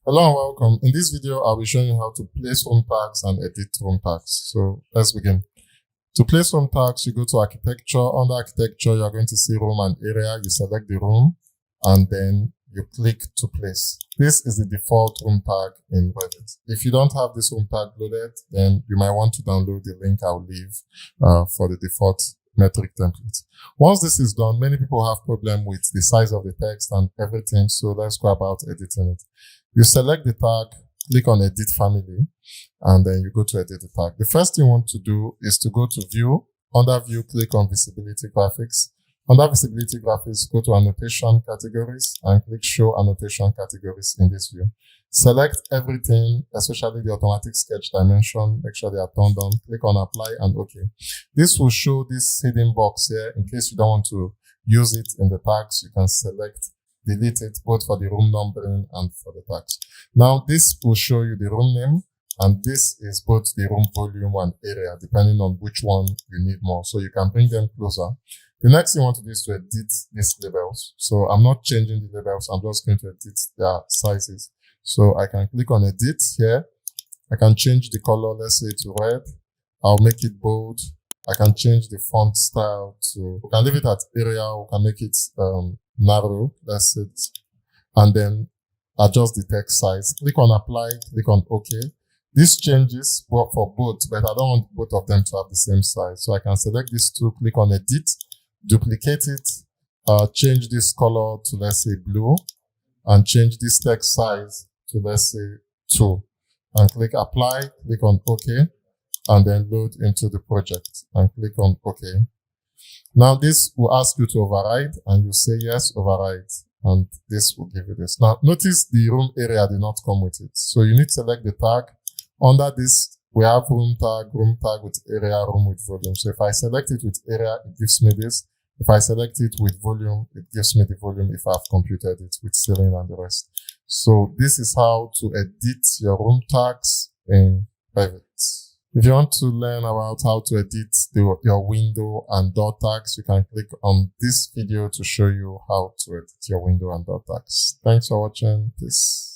Hello and welcome. In this video, I'll be showing you how to place room tags and edit room tags. So let's begin. To place room tags, you go to architecture. Under architecture, you're going to see room and area. You select the room and then you click to place. This is the default room tag in Revit. If you don't have this room tag loaded, then you might want to download the link I'll leave for the default metric template. Once this is done, many people have problem with the size of the text and everything. So let's go about editing it. You select the tag, click on edit family, and then you go to edit the tag. The first thing you want to do is to go to view. Under view, click on visibility graphics. Under visibility graphics, go to annotation categories and click show annotation categories in this view. Select everything, especially the automatic sketch dimension. Make sure they are turned on. Click on apply and OK. This will show this hidden box here. In case you don't want to use it in the tags, you can select delete it both for the room numbering and for the tags. Now this will show you the room name, and this is both the room volume and area depending on which one you need more. So you can bring them closer. The next thing you want to do is to edit these labels. So I'm not changing the labels, I'm just going to edit their sizes. So I can click on edit here. I can change the color, let's say to red. I'll make it bold. I can change the font style to, we can leave it at area, we can make it narrow, that's it, and then adjust the text size. Click on apply, click on OK. This changes for both, but I don't want both of them to have the same size. So I can select these two, click on edit, duplicate it, change this color to, let's say, blue, and change this text size to, let's say, 2, and click apply, click on OK, and then load into the project and click on OK. Now this will ask you to override and you say yes, override, and this will give you this. Now notice the room area did not come with it. So you need to select the tag. Under this, we have room tag with area, room with volume. So if I select it with area, it gives me this. If I select it with volume, it gives me the volume if I've computed it with ceiling and the rest. So this is how to edit your room tags in Revit. If you want to learn about how to edit your window and door tags, you can click on this video to show you how to edit your window and door tags. Thanks for watching. Peace.